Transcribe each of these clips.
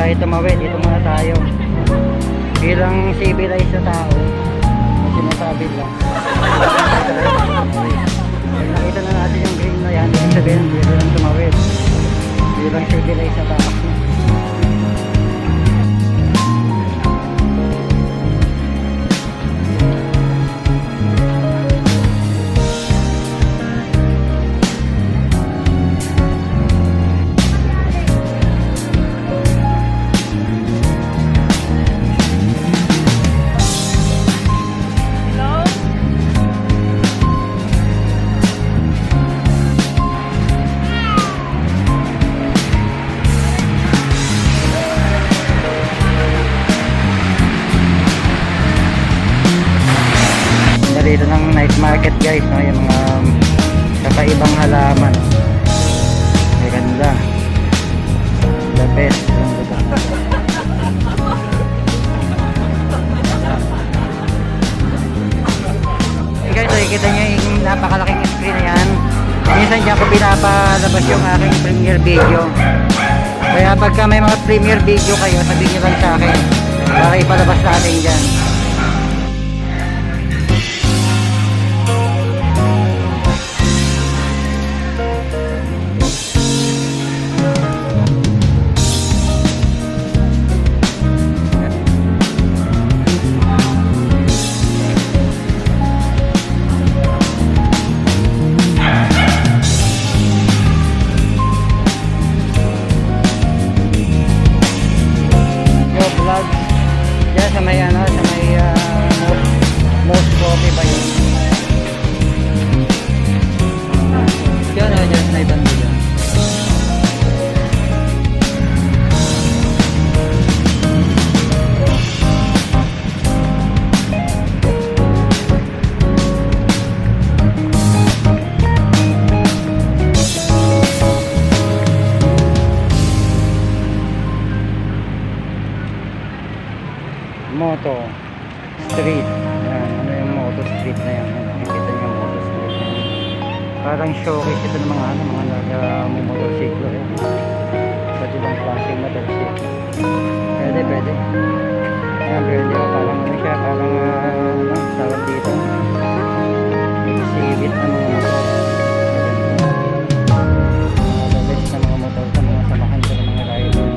tayo tumawid, dito muna tayo. Bilang civilized na tao, ang sinasabi lang. Pag nakita na natin yung green na yan, ibig sabihin, dito lang tumawid. Bilang civilized na tao. Dito ng night market guys, no? Yung mga kakaibang halaman, ay ganda, the best yung lugar. Guys, nakikita nyo yung napakalaking screen na yan. Minsan dyan ko pinapalabas yung aking premiere video, kaya pagka may mga premiere video kayo, sabihin nyo lang sa akin para ipalabas natin dyan. Sa may ano, sa may most coffee ba yun? Yun o, dyan sa ibang dito. Moto Street. Yan, ano yung Moto Street na yan? Nakikita niyo yung Moto Street na yan. Parang showcase ito ng mga motorsiklo. Ba't ibang klaseng motorsiklo? Pwede. Yan, pwede. Parang ano siya, parang tawag dito. Exhibit ng mga motor. The best ng mga motor sa mga samahan ko ng mga rider.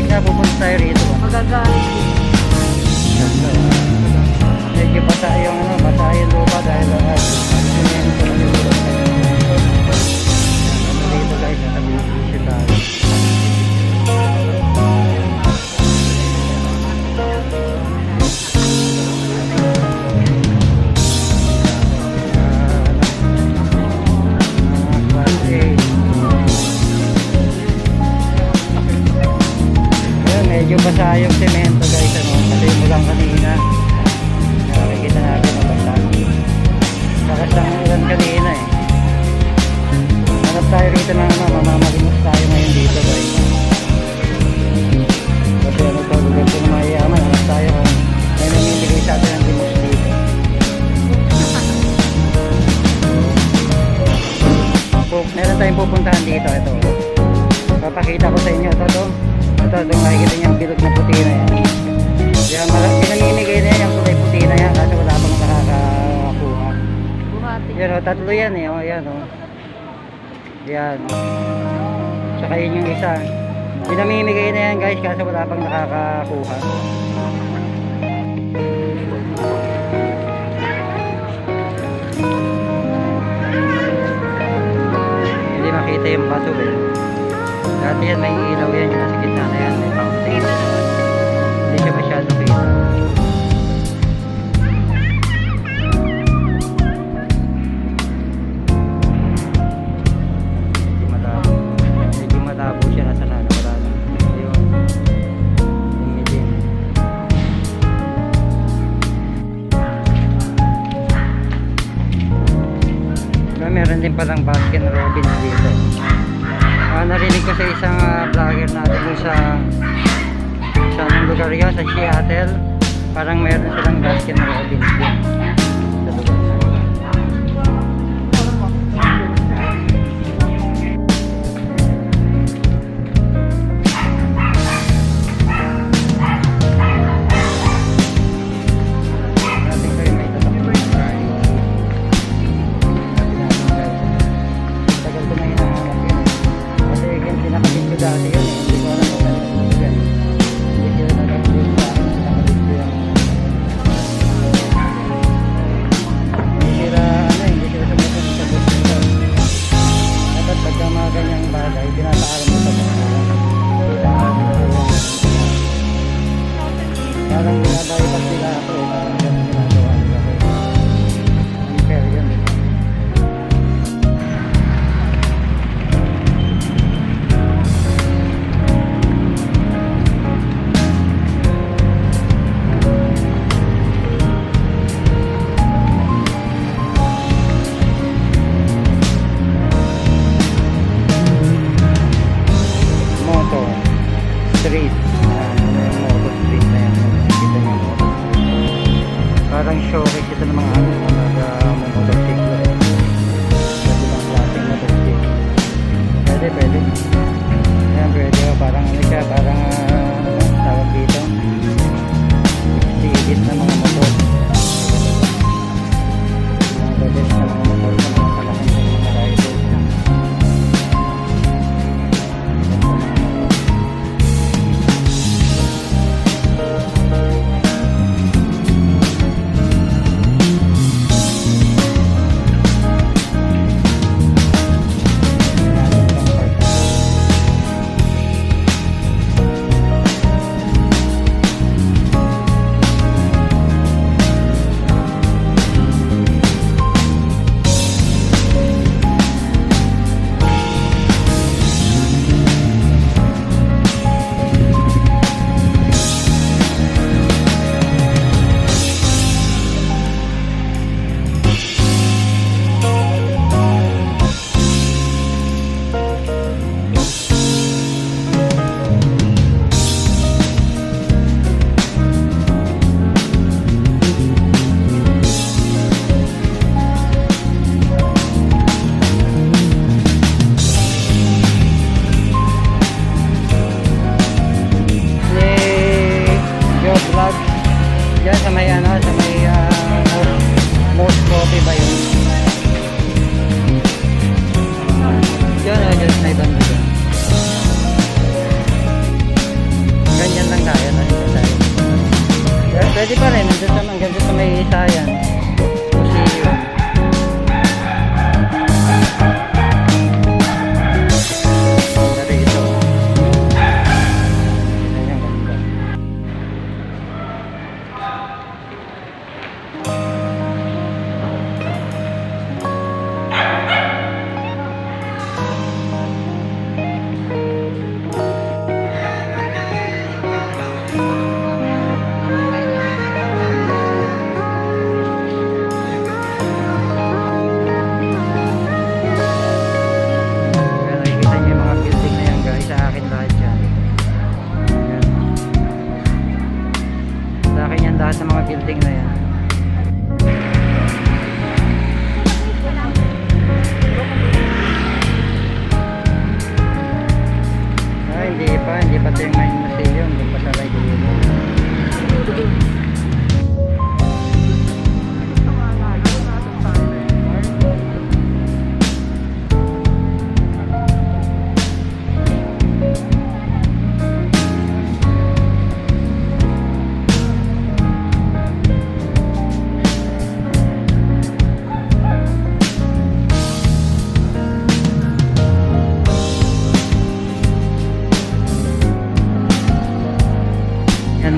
pag napupunta tayo rito. Magagalit. Medyo basa yung ano, basa yung lupa dahil semento na yung lupa. Ano dito guys, nabibisyo tayo. Medyo basa yung semento guys, ano, kasi mulang kanina nakikita natin mabasa lakas ng ulan kanina eh. Hanap tayo rito na ano, mamamalimos tayo ngayon dito guys, kasi ano to, lugar ko na mayayaman. Hanap tayo kung may namimigay sa atin ng limos dito. Meron tayong pupuntahan dito, ito papakita ko sa inyo. Ito, itong nakikita niyo yung bilog na puti na yan. Yan, pinamimigay na yan yung kulay puti na yan kasi wala pang nakakakuha. Yan o, tatlo yan eh. O, yan o. Yan. Tsaka yun yung isa. Pinamimigay na yan guys kasi wala pang nakakakuha. Hindi makita yung baso eh. Dati yan may ilaw yan, yung nasa gitna na yan, may fountain. Hindi siya masyado kita. Medyo malabo siya, nasa na, wala lang. Ayun. Tingin. Meron din palang Baskin Robbins dito. Narinig ko sa isang vlogger natin kung sa anong lugar yun, sa Seattle, parang meron silang Baskin Robbins din sa lugar na. Natin kayo may tatakbo na tayo. Tagal ko na hinahanap yun. Kasi yung pinakabit ko dati yun eh. Hindi ko alam kung ano yan. Hindi sila nag-upload sa akin. Pinakabit ko yung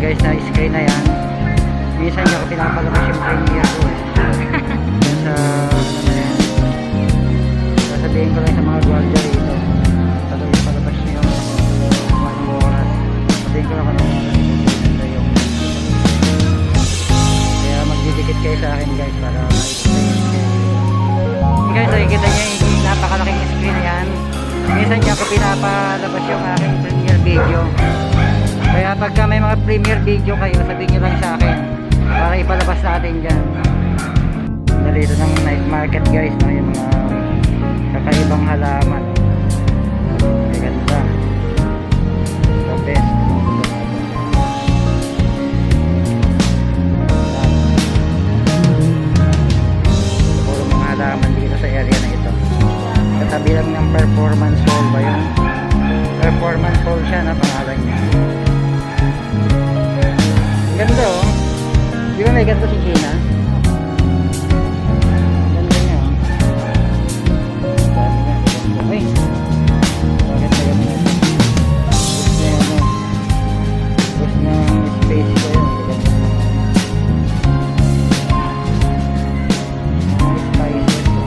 guys na screen na yan. Minsan niya ako pinapalabas yung premiere ko eh. Yan sa ano na yan. Sasabihin ko lang sa mga guardia rito. Talagang palabas niyo kung anong oras. Sabihin ko lang kung anong oras ito yung. Kaya magdidikit kayo sa akin guys para guys, nakikita niyo yung napakalaking screen na yan. Minsan niya ako pinapalabas yung aking premiere video. Kaya pagka may mga premiere video kayo, sabihin nyo lang sa akin para ipalabas natin dyan. Narito ng night market guys, no? Yung mga kakaibang halaman. Ay ganda. The best. Puro mga halaman dito sa area na ito. Katabi lang ng performance hall ba yun? Performance hall siya na pangalan niya. Ganda oh. Di ba may ganito si Gina? Ganda niya oh. Dami niya. Uy. Bakit na ganda? Gusto niya ano. Gusto niya space ko yun. Mga spices oh.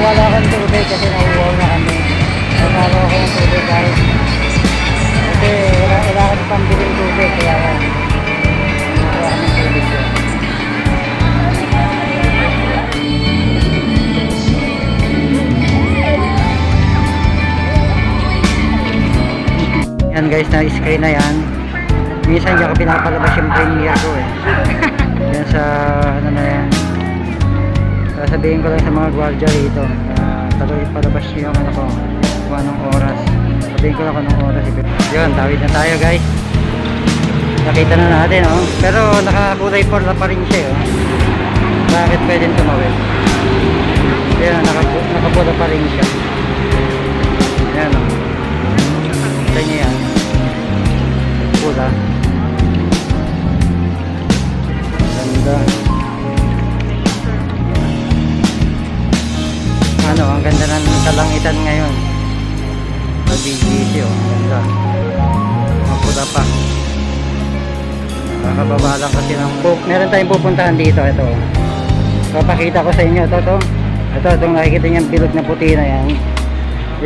Wala akong tubig kasi nauuwaw na kami. Nagkalo ako ng tubig guys. Kasi wala akong pambiling tubig kaya wala akong tubig ko. Yan guys, na screen na yan. Minsan hindi ako pinapalabas yung premiere ko eh. Yan sa ano na yan. Sasabihin ko lang sa mga guardia rito talagang palabas nyo yung ano ko kung anong oras. Sabihin ko lang kung anong oras. Yun, tawid na tayo guys. Nakita na natin oh. Pero nakakulay purple pa rin siya oh. Bakit pwedeng tumawid? Yan, nakapula pa rin siya. Yan oh. Kita nyo yan. Pula. Ganda. Ano, ang ganda ng kalangitan ngayon. Mabibisi oh, ang ganda. Mapula pa. Kakababa lang kasi ng meron tayong pupuntahan dito. Ito papakita ko sa inyo. Ito itong nakikita nyo yung bilog na puti na yan.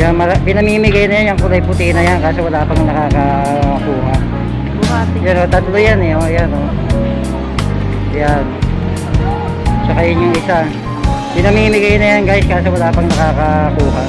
Yung pinamimigay na yan yung kulay puti na yan kasi wala pang nakakakuha. Yan o, tatlo yan eh. Yan o. Yan. Tsaka yun yung isa. Pinamimigay na yan guys kasi wala pang nakakakuha.